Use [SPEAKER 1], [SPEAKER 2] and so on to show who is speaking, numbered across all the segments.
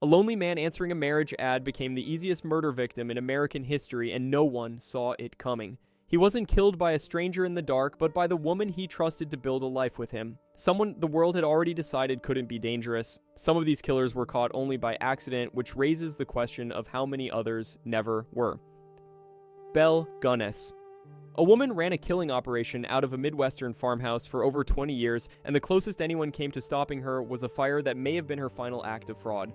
[SPEAKER 1] A lonely man answering a marriage ad became the easiest murder victim in American history, and no one saw it coming. He wasn't killed by a stranger in the dark, but by the woman he trusted to build a life with him. Someone the world had already decided couldn't be dangerous. Some of these killers were caught only by accident, which raises the question of how many others never were. Belle Gunness. A woman ran a killing operation out of a Midwestern farmhouse for over 20 years, and the closest anyone came to stopping her was a fire that may have been her final act of fraud.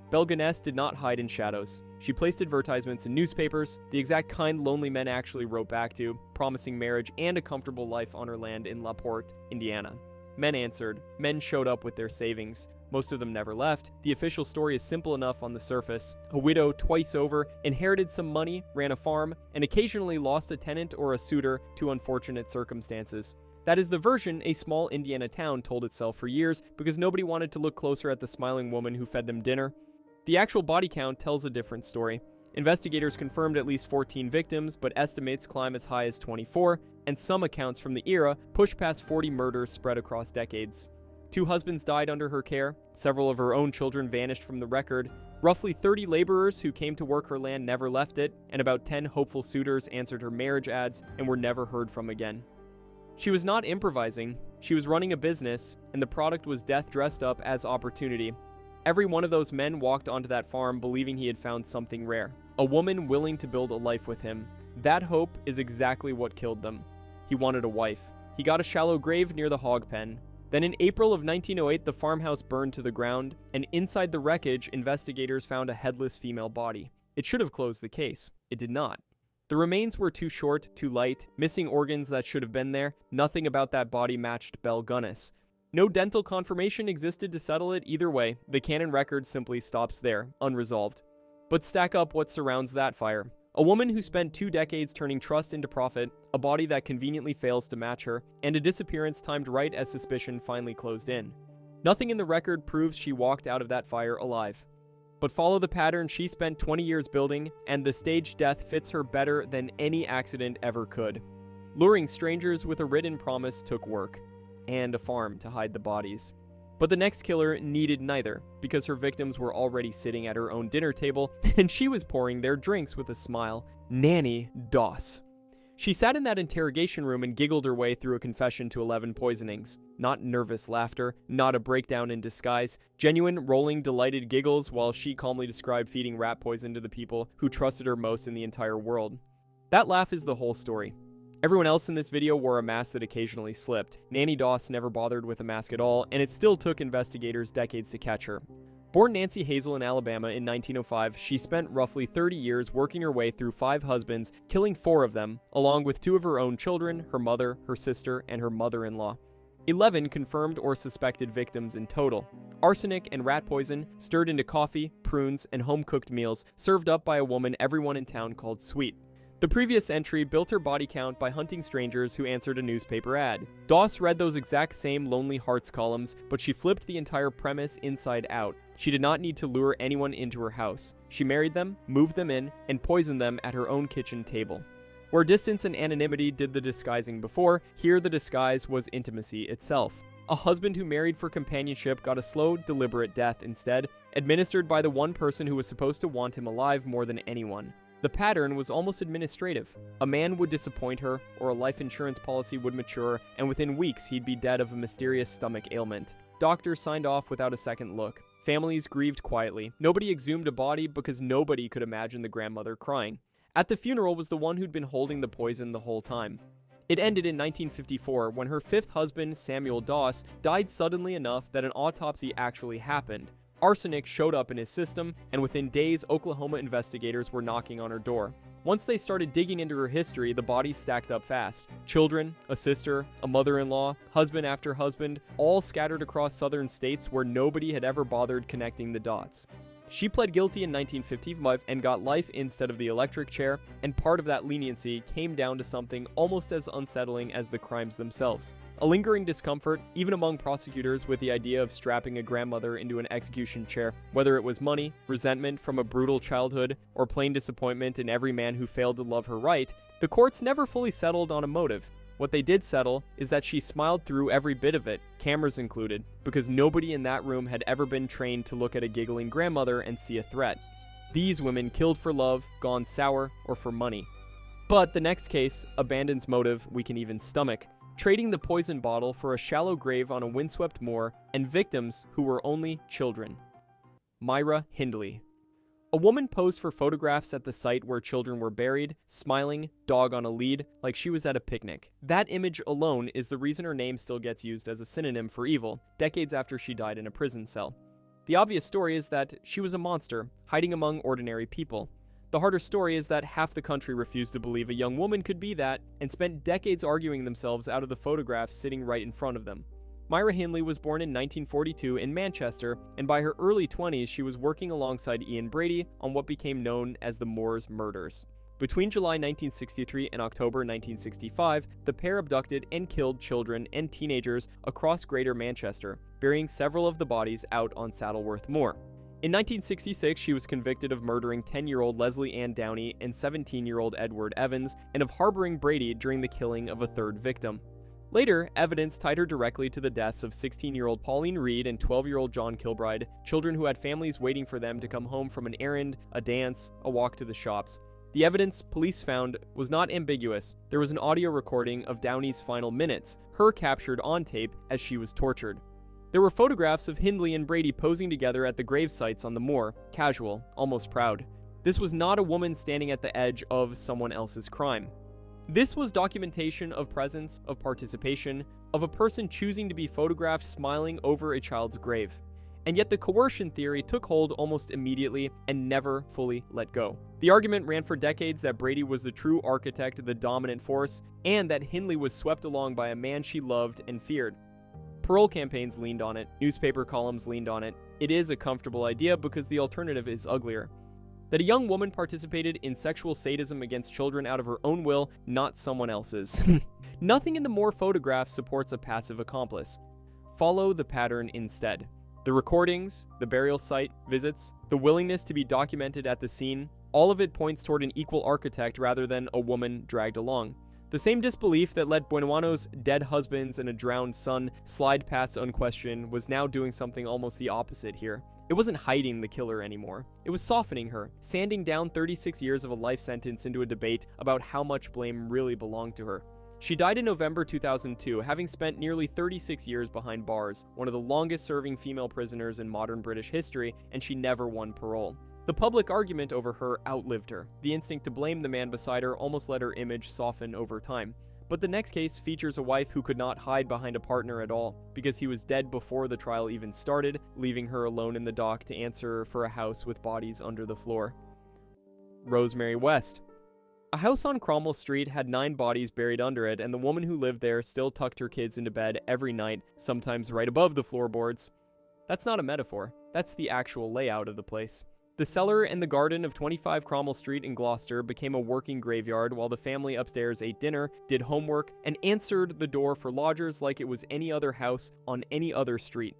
[SPEAKER 1] Belle Gunness did not hide in shadows. She placed advertisements in newspapers, the exact kind lonely men actually wrote back to, promising marriage and a comfortable life on her land in LaPorte, Indiana. Men answered. Men showed up with their savings. Most of them never left. The official story is simple enough on the surface. A widow twice over, inherited some money, ran a farm, and occasionally lost a tenant or a suitor to unfortunate circumstances. That is the version a small Indiana town told itself for years because nobody wanted to look closer at the smiling woman who fed them dinner. The actual body count tells a different story. Investigators confirmed at least 14 victims, but estimates climb as high as 24, and some accounts from the era push past 40 murders spread across decades. 2 husbands died under her care, several of her own children vanished from the record, roughly 30 laborers who came to work her land never left it, and about 10 hopeful suitors answered her marriage ads and were never heard from again. She was not improvising, she was running a business, and the product was death dressed up as opportunity. Every one of those men walked onto that farm believing he had found something rare, a woman willing to build a life with him. That hope is exactly what killed them. He wanted a wife. He got a shallow grave near the hog pen. Then in April of 1908, the farmhouse burned to the ground, and inside the wreckage, investigators found a headless female body. It should have closed the case. It did not. The remains were too short, too light, missing organs that should have been there. Nothing about that body matched Belle Gunness. No dental confirmation existed to settle it either way. The canon record simply stops there, unresolved. But stack up what surrounds that fire. A woman who spent 2 decades turning trust into profit, a body that conveniently fails to match her, and a disappearance timed right as suspicion finally closed in. Nothing in the record proves she walked out of that fire alive. But follow the pattern she spent 20 years building, and the staged death fits her better than any accident ever could. Luring strangers with a written promise took work, and a farm to hide the bodies. But the next killer needed neither, because her victims were already sitting at her own dinner table, and she was pouring their drinks with a smile. Nanny Doss. She sat in that interrogation room and giggled her way through a confession to 11 poisonings. Not nervous laughter, not a breakdown in disguise, genuine, rolling, delighted giggles while she calmly described feeding rat poison to the people who trusted her most in the entire world. That laugh is the whole story. Everyone else in this video wore a mask that occasionally slipped. Nanny Doss never bothered with a mask at all, and it still took investigators decades to catch her. Born Nancy Hazel in Alabama in 1905, she spent roughly 30 years working her way through 5 husbands, killing 4 of them, along with 2 of her own children, her mother, her sister, and her mother-in-law. 11 confirmed or suspected victims in total. Arsenic and rat poison stirred into coffee, prunes, and home-cooked meals served up by a woman everyone in town called Sweet. The previous entry built her body count by hunting strangers who answered a newspaper ad. Doss read those exact same Lonely Hearts columns, but she flipped the entire premise inside out. She did not need to lure anyone into her house. She married them, moved them in, and poisoned them at her own kitchen table. Where distance and anonymity did the disguising before, here the disguise was intimacy itself. A husband who married for companionship got a slow, deliberate death instead, administered by the one person who was supposed to want him alive more than anyone. The pattern was almost administrative. A man would disappoint her, or a life insurance policy would mature, and within weeks he'd be dead of a mysterious stomach ailment. Doctors signed off without a second look. Families grieved quietly. Nobody exhumed a body because nobody could imagine the grandmother crying. At the funeral was the one who'd been holding the poison the whole time. It ended in 1954 when her 5th husband, Samuel Doss, died suddenly enough that an autopsy actually happened. Arsenic showed up in his system, and within days, Oklahoma investigators were knocking on her door. Once they started digging into her history, the bodies stacked up fast. Children, a sister, a mother-in-law, husband after husband, all scattered across southern states where nobody had ever bothered connecting the dots. She pled guilty in 1955 and got life instead of the electric chair, and part of that leniency came down to something almost as unsettling as the crimes themselves. A lingering discomfort, even among prosecutors, with the idea of strapping a grandmother into an execution chair, whether it was money, resentment from a brutal childhood, or plain disappointment in every man who failed to love her right. The courts never fully settled on a motive. What they did settle is that she smiled through every bit of it, cameras included, because nobody in that room had ever been trained to look at a giggling grandmother and see a threat. These women killed for love, gone sour, or for money. But the next case abandons motive we can even stomach, trading the poison bottle for a shallow grave on a windswept moor and victims who were only children. Myra Hindley. A woman posed for photographs at the site where children were buried, smiling, dog on a lead, like she was at a picnic. That image alone is the reason her name still gets used as a synonym for evil, decades after she died in a prison cell. The obvious story is that she was a monster, hiding among ordinary people. The harder story is that half the country refused to believe a young woman could be that, and spent decades arguing themselves out of the photographs sitting right in front of them. Myra Hindley was born in 1942 in Manchester, and by her early 20s she was working alongside Ian Brady on what became known as the Moors murders. Between July 1963 and October 1965, the pair abducted and killed children and teenagers across Greater Manchester, burying several of the bodies out on Saddleworth Moor. In 1966, she was convicted of murdering 10-year-old Leslie Ann Downey and 17-year-old Edward Evans, and of harboring Brady during the killing of a third victim. Later, evidence tied her directly to the deaths of 16-year-old Pauline Reed and 12-year-old John Kilbride, children who had families waiting for them to come home from an errand, a dance, a walk to the shops. The evidence police found was not ambiguous. There was an audio recording of Downey's final minutes, her captured on tape as she was tortured. There were photographs of Hindley and Brady posing together at the grave sites on the moor, casual, almost proud. This was not a woman standing at the edge of someone else's crime. This was documentation of presence, of participation, of a person choosing to be photographed smiling over a child's grave. And yet the coercion theory took hold almost immediately and never fully let go. The argument ran for decades that Brady was the true architect of the dominant force, and that Hindley was swept along by a man she loved and feared. Parole campaigns leaned on it, newspaper columns leaned on it. It is a comfortable idea because the alternative is uglier. That a young woman participated in sexual sadism against children out of her own will, not someone else's. Nothing in the Moore photographs supports a passive accomplice. Follow the pattern instead. The recordings, the burial site visits, the willingness to be documented at the scene, all of it points toward an equal architect rather than a woman dragged along. The same disbelief that let Buenoano's dead husbands and a drowned son slide past unquestioned was now doing something almost the opposite here. It wasn't hiding the killer anymore. It was softening her, sanding down 36 years of a life sentence into a debate about how much blame really belonged to her. She died in November 2002, having spent nearly 36 years behind bars, one of the longest-serving female prisoners in modern British history, and she never won parole. The public argument over her outlived her. The instinct to blame the man beside her almost let her image soften over time. But the next case features a wife who could not hide behind a partner at all, because he was dead before the trial even started, leaving her alone in the dock to answer for a house with bodies under the floor. Rosemary West. A house on Cromwell Street had 9 bodies buried under it, and the woman who lived there still tucked her kids into bed every night, sometimes right above the floorboards. That's not a metaphor. That's the actual layout of the place. The cellar and the garden of 25 Cromwell Street in Gloucester became a working graveyard while the family upstairs ate dinner, did homework, and answered the door for lodgers like it was any other house on any other street.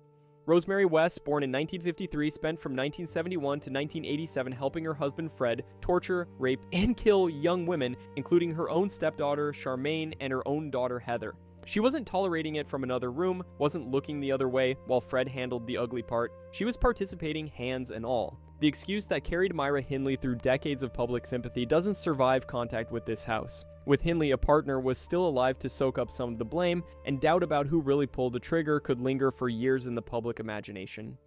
[SPEAKER 1] Rosemary West, born in 1953, spent from 1971 to 1987 helping her husband Fred torture, rape, and kill young women, including her own stepdaughter Charmaine and her own daughter Heather. She wasn't tolerating it from another room, wasn't looking the other way while Fred handled the ugly part. She was participating, hands and all. The excuse that carried Myra Hindley through decades of public sympathy doesn't survive contact with this house. With Hindley, a partner was still alive to soak up some of the blame, and doubt about who really pulled the trigger could linger for years in the public imagination.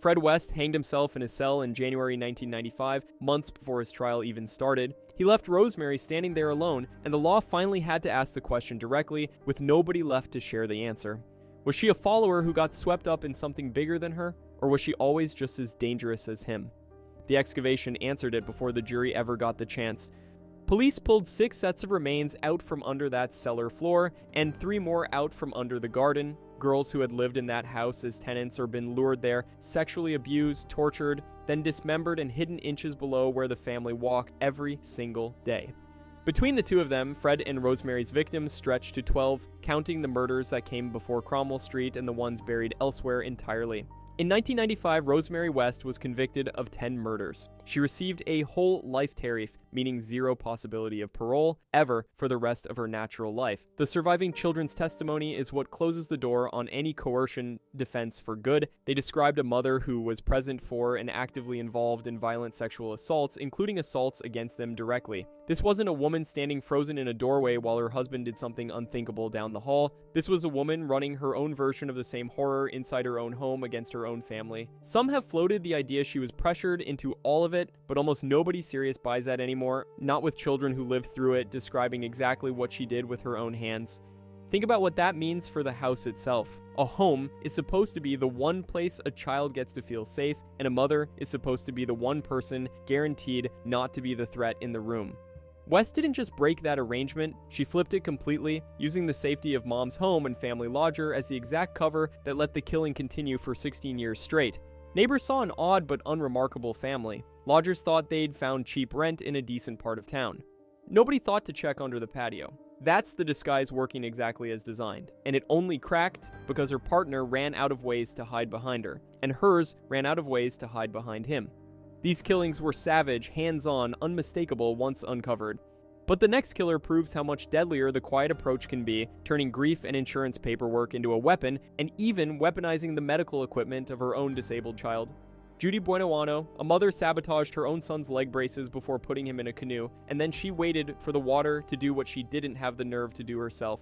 [SPEAKER 1] Fred West hanged himself in his cell in January 1995, months before his trial even started. He left Rosemary standing there alone, and the law finally had to ask the question directly, with nobody left to share the answer. Was she a follower who got swept up in something bigger than her, or was she always just as dangerous as him? The excavation answered it before the jury ever got the chance. Police pulled 6 sets of remains out from under that cellar floor, and 3 more out from under the garden. Girls who had lived in that house as tenants or been lured there, sexually abused, tortured, then dismembered and hidden inches below where the family walked every single day. Between the two of them, Fred and Rosemary's victims stretched to 12, counting the murders that came before Cromwell Street and the ones buried elsewhere entirely. In 1995, Rosemary West was convicted of 10 murders. She received a whole life tariff, meaning zero possibility of parole ever for the rest of her natural life. The surviving children's testimony is what closes the door on any coercion defense for good. They described a mother who was present for and actively involved in violent sexual assaults, including assaults against them directly. This wasn't a woman standing frozen in a doorway while her husband did something unthinkable down the hall. This was a woman running her own version of the same horror inside her own home against her own family. Some have floated the idea she was pressured into all of it, but almost nobody serious buys that anymore, not with children who lived through it describing exactly what she did with her own hands. Think about what that means for the house itself. A home is supposed to be the one place a child gets to feel safe, and a mother is supposed to be the one person guaranteed not to be the threat in the room. West didn't just break that arrangement, she flipped it completely, using the safety of mom's home and family lodger as the exact cover that let the killing continue for 16 years straight. Neighbors saw an odd but unremarkable family. Lodgers thought they'd found cheap rent in a decent part of town. Nobody thought to check under the patio. That's the disguise working exactly as designed, and it only cracked because her partner ran out of ways to hide behind her, and hers ran out of ways to hide behind him. These killings were savage, hands-on, unmistakable once uncovered. But the next killer proves how much deadlier the quiet approach can be, turning grief and insurance paperwork into a weapon, and even weaponizing the medical equipment of her own disabled child. Judy Buenoano, a mother, sabotaged her own son's leg braces before putting him in a canoe, and then she waited for the water to do what she didn't have the nerve to do herself.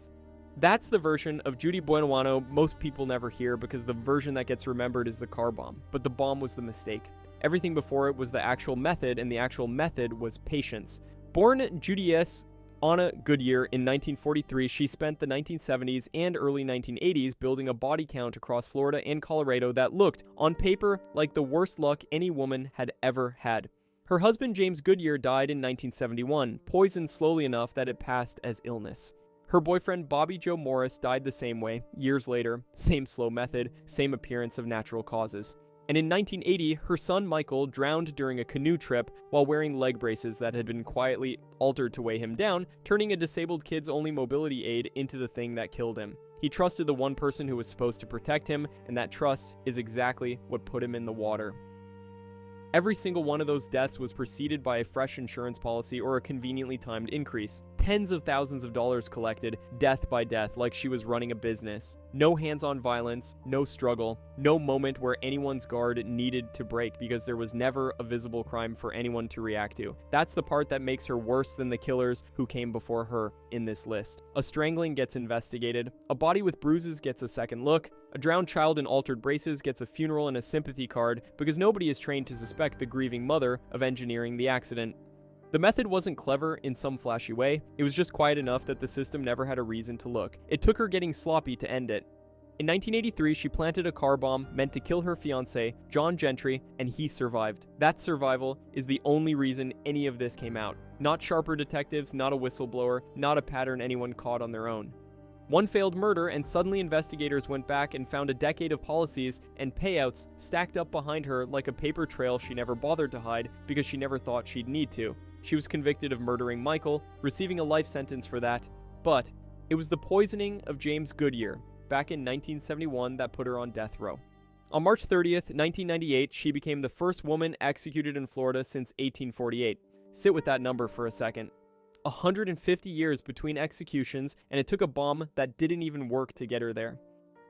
[SPEAKER 1] That's the version of Judy Buenoano most people never hear, because the version that gets remembered is the car bomb, but the bomb was the mistake. Everything before it was the actual method, and the actual method was patience. Born Judice Anna Goodyear in 1943, she spent the 1970s and early 1980s building a body count across Florida and Colorado that looked, on paper, like the worst luck any woman had ever had. Her husband James Goodyear died in 1971, poisoned slowly enough that it passed as illness. Her boyfriend Bobby Joe Morris died the same way, years later, same slow method, same appearance of natural causes. And in 1980, her son Michael drowned during a canoe trip while wearing leg braces that had been quietly altered to weigh him down, turning a disabled kid's only mobility aid into the thing that killed him. He trusted the one person who was supposed to protect him, and that trust is exactly what put him in the water. Every single one of those deaths was preceded by a fresh insurance policy or a conveniently timed increase. Tens of thousands of dollars collected, death by death, like she was running a business. No hands-on violence, no struggle, no moment where anyone's guard needed to break because there was never a visible crime for anyone to react to. That's the part that makes her worse than the killers who came before her in this list. A strangling gets investigated, a body with bruises gets a second look, a drowned child in altered braces gets a funeral and a sympathy card because nobody is trained to suspect the grieving mother of engineering the accident. The method wasn't clever in some flashy way, it was just quiet enough that the system never had a reason to look. It took her getting sloppy to end it. In 1983, she planted a car bomb meant to kill her fiancé, John Gentry, and he survived. That survival is the only reason any of this came out. Not sharper detectives, not a whistleblower, not a pattern anyone caught on their own. One failed murder, and suddenly investigators went back and found a decade of policies and payouts stacked up behind her like a paper trail she never bothered to hide because she never thought she'd need to. She was convicted of murdering Michael, receiving a life sentence for that, but it was the poisoning of James Goodyear back in 1971 that put her on death row. On March 30th, 1998, she became the first woman executed in Florida since 1848. Sit with that number for a second. 150 years between executions, and it took a bomb that didn't even work to get her there.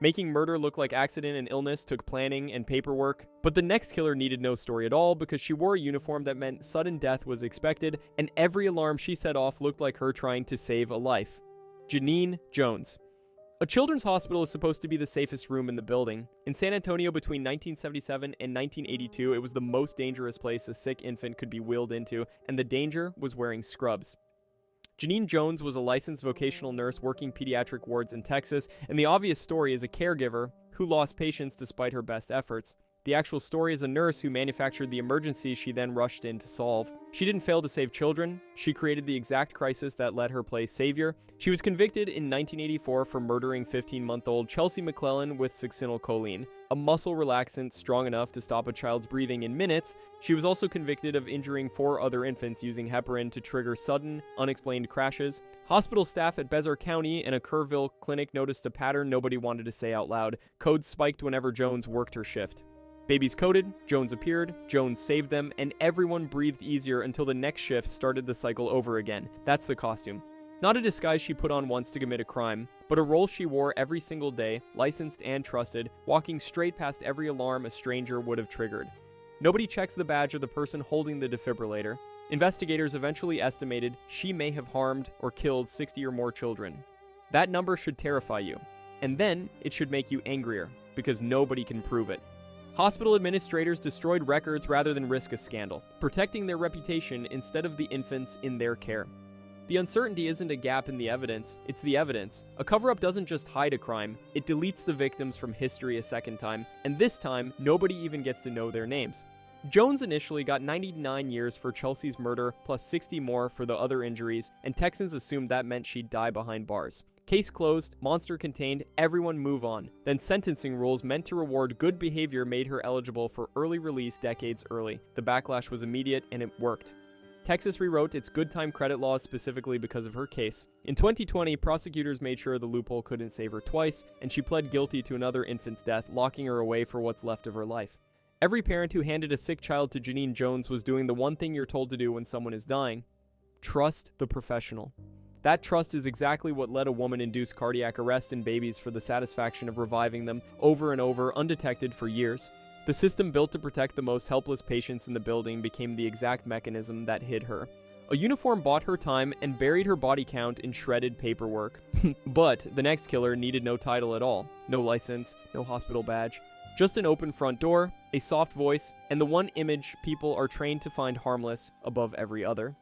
[SPEAKER 1] Making murder look like accident and illness took planning and paperwork, but the next killer needed no story at all because she wore a uniform that meant sudden death was expected, and every alarm she set off looked like her trying to save a life. Genene Jones. A children's hospital is supposed to be the safest room in the building. In San Antonio between 1977 and 1982, it was the most dangerous place a sick infant could be wheeled into, and the danger was wearing scrubs. Genene Jones was a licensed vocational nurse working pediatric wards in Texas, and the obvious story is a caregiver who lost patients despite her best efforts. The actual story is a nurse who manufactured the emergencies she then rushed in to solve. She didn't fail to save children. She created the exact crisis that let her play savior. She was convicted in 1984 for murdering 15-month-old Chelsea McClellan with succinylcholine, a muscle relaxant strong enough to stop a child's breathing in minutes. She was also convicted of injuring 4 other infants using heparin to trigger sudden, unexplained crashes. Hospital staff at Bezier County and a Kerrville clinic noticed a pattern nobody wanted to say out loud. Codes spiked whenever Jones worked her shift. Babies coded, Jones appeared, Jones saved them, and everyone breathed easier until the next shift started the cycle over again. That's the costume. Not a disguise she put on once to commit a crime, but a role she wore every single day, licensed and trusted, walking straight past every alarm a stranger would have triggered. Nobody checks the badge of the person holding the defibrillator. Investigators eventually estimated she may have harmed or killed 60 or more children. That number should terrify you, and then it should make you angrier, because nobody can prove it. Hospital administrators destroyed records rather than risk a scandal, protecting their reputation instead of the infants in their care. The uncertainty isn't a gap in the evidence, it's the evidence. A cover-up doesn't just hide a crime, it deletes the victims from history a second time, and this time, nobody even gets to know their names. Jones initially got 99 years for Chelsea's murder, plus 60 more for the other injuries, and Texans assumed that meant she'd die behind bars. Case closed, monster contained, everyone move on. Then sentencing rules meant to reward good behavior made her eligible for early release decades early. The backlash was immediate, and it worked. Texas rewrote its good time credit laws specifically because of her case. In 2020, prosecutors made sure the loophole couldn't save her twice, and she pled guilty to another infant's death, locking her away for what's left of her life. Every parent who handed a sick child to Janine Jones was doing the one thing you're told to do when someone is dying. Trust the professional. That trust is exactly what led a woman induce cardiac arrest in babies for the satisfaction of reviving them over and over undetected for years. The system built to protect the most helpless patients in the building became the exact mechanism that hid her. A uniform bought her time and buried her body count in shredded paperwork. But the next killer needed no title at all. No license, no hospital badge. Just an open front door, a soft voice, and the one image people are trained to find harmless above every other.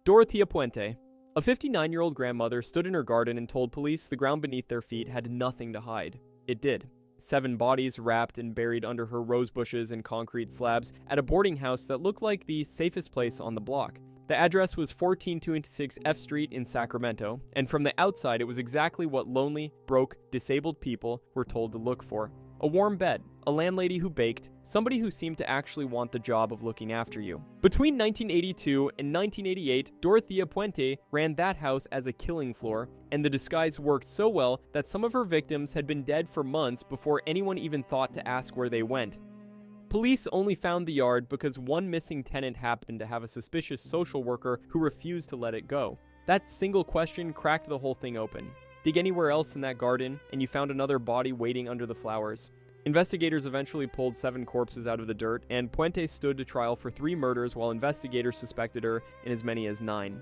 [SPEAKER 1] Dorothea Puente. A 59-year-old grandmother stood in her garden and told police the ground beneath their feet had nothing to hide. It did. 7 bodies wrapped and buried under her rose bushes and concrete slabs at a boarding house that looked like the safest place on the block. The address was 1426 F Street in Sacramento, and from the outside it was exactly what lonely, broke, disabled people were told to look for. A warm bed, a landlady who baked, somebody who seemed to actually want the job of looking after you. Between 1982 and 1988, Dorothea Puente ran that house as a killing floor, and the disguise worked so well that some of her victims had been dead for months before anyone even thought to ask where they went. Police only found the yard because one missing tenant happened to have a suspicious social worker who refused to let it go. That single question cracked the whole thing open. Dig anywhere else in that garden, and you found another body waiting under the flowers. Investigators eventually pulled 7 corpses out of the dirt, and Puente stood to trial for 3 murders while investigators suspected her in as many as 9.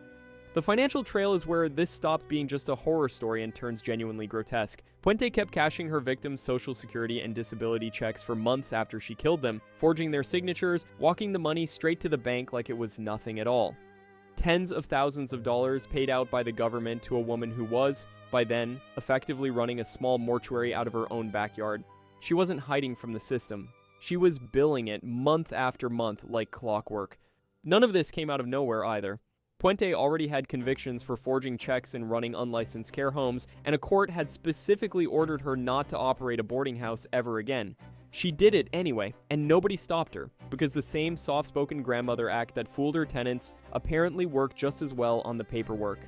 [SPEAKER 1] The financial trail is where this stops being just a horror story and turns genuinely grotesque. Puente kept cashing her victims' social security and disability checks for months after she killed them, forging their signatures, walking the money straight to the bank like it was nothing at all. Tens of thousands of dollars paid out by the government to a woman who was, by then, effectively running a small mortuary out of her own backyard. She wasn't hiding from the system. She was billing it month after month like clockwork. None of this came out of nowhere either. Puente already had convictions for forging checks and running unlicensed care homes, and a court had specifically ordered her not to operate a boarding house ever again. She did it anyway, and nobody stopped her, because the same soft-spoken grandmother act that fooled her tenants apparently worked just as well on the paperwork.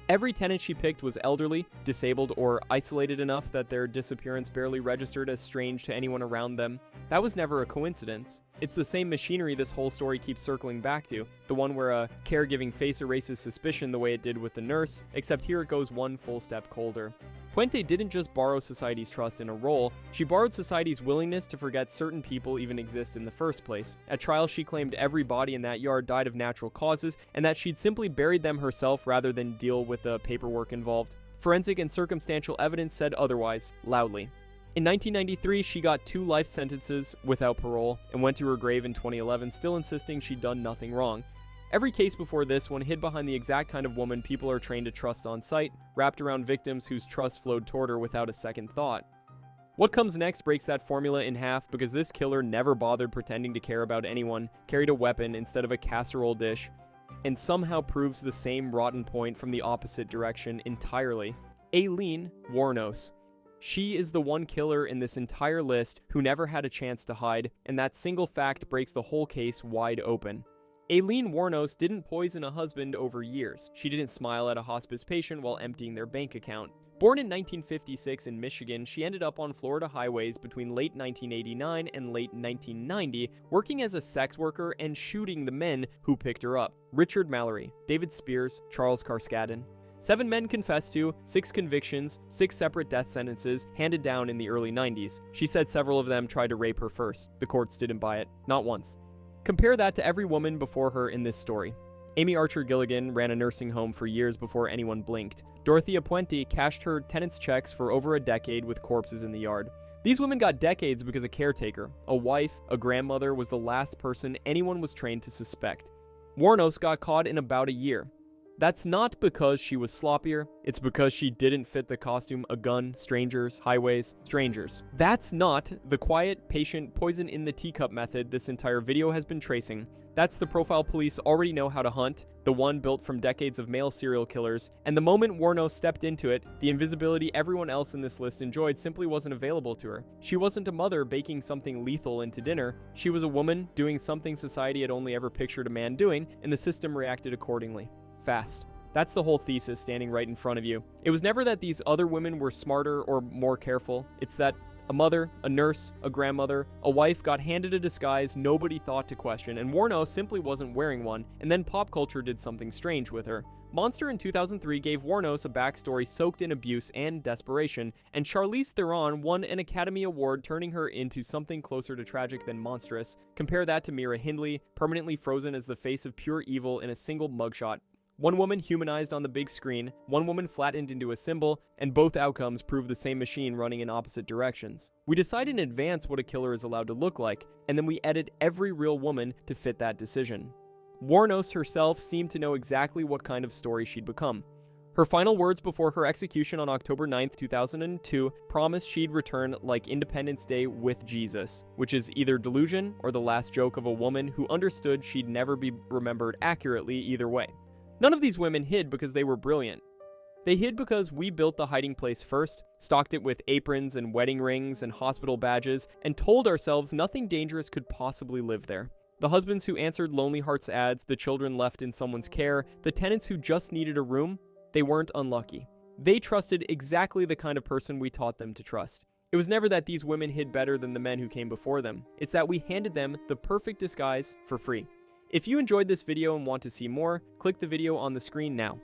[SPEAKER 1] Every tenant she picked was elderly, disabled, or isolated enough that their disappearance barely registered as strange to anyone around them. That was never a coincidence. It's the same machinery this whole story keeps circling back to, the one where a caregiving face erases suspicion the way it did with the nurse, except here it goes one full step colder. Puente didn't just borrow society's trust in a role, she borrowed society's willingness to forget certain people even exist in the first place. At trial, she claimed every body in that yard died of natural causes, and that she'd simply buried them herself rather than deal with the paperwork involved. Forensic and circumstantial evidence said otherwise, loudly. In 1993, she got 2 life sentences without parole, and went to her grave in 2011 still insisting she'd done nothing wrong. Every case before this one hid behind the exact kind of woman people are trained to trust on sight, wrapped around victims whose trust flowed toward her without a second thought. What comes next breaks that formula in half because this killer never bothered pretending to care about anyone, carried a weapon instead of a casserole dish, and somehow proves the same rotten point from the opposite direction entirely. Aileen Wuornos. She is the one killer in this entire list who never had a chance to hide, and that single fact breaks the whole case wide open. Aileen Wuornos didn't poison a husband over years. She didn't smile at a hospice patient while emptying their bank account. Born in 1956 in Michigan, she ended up on Florida highways between late 1989 and late 1990, working as a sex worker and shooting the men who picked her up: Richard Mallory, David Spears, Charles Carskadden. 7 men confessed to, 6 convictions, 6 separate death sentences handed down in the early 90s. She said several of them tried to rape her first. The courts didn't buy it, not once. Compare that to every woman before her in this story. Amy Archer Gilligan ran a nursing home for years before anyone blinked. Dorothea Puente cashed her tenants' checks for over a decade with corpses in the yard. These women got decades because a caretaker, a wife, a grandmother was the last person anyone was trained to suspect. Wuornos got caught in about a year. That's not because she was sloppier, it's because she didn't fit the costume: a gun, strangers, highways, strangers. That's not the quiet, patient, poison in the teacup method this entire video has been tracing. That's the profile police already know how to hunt, the one built from decades of male serial killers, and the moment Wuornos stepped into it, the invisibility everyone else in this list enjoyed simply wasn't available to her. She wasn't a mother baking something lethal into dinner, she was a woman doing something society had only ever pictured a man doing, and the system reacted accordingly. Fast. That's the whole thesis standing right in front of you. It was never that these other women were smarter or more careful. It's that a mother, a nurse, a grandmother, a wife got handed a disguise nobody thought to question, and Wuornos simply wasn't wearing one, and then pop culture did something strange with her. Monster in 2003 gave Wuornos a backstory soaked in abuse and desperation, and Charlize Theron won an Academy Award, turning her into something closer to tragic than monstrous. Compare that to Mira Hindley, permanently frozen as the face of pure evil in a single mugshot. One woman humanized on the big screen, one woman flattened into a symbol, and both outcomes prove the same machine running in opposite directions. We decide in advance what a killer is allowed to look like, and then we edit every real woman to fit that decision. Wuornos herself seemed to know exactly what kind of story she'd become. Her final words before her execution on October 9, 2002, promised she'd return like Independence Day with Jesus, which is either delusion or the last joke of a woman who understood she'd never be remembered accurately either way. None of these women hid because they were brilliant. They hid because we built the hiding place first, stocked it with aprons and wedding rings and hospital badges, and told ourselves nothing dangerous could possibly live there. The husbands who answered Lonely Hearts ads, the children left in someone's care, the tenants who just needed a room, they weren't unlucky. They trusted exactly the kind of person we taught them to trust. It was never that these women hid better than the men who came before them. It's that we handed them the perfect disguise for free. If you enjoyed this video and want to see more, click the video on the screen now.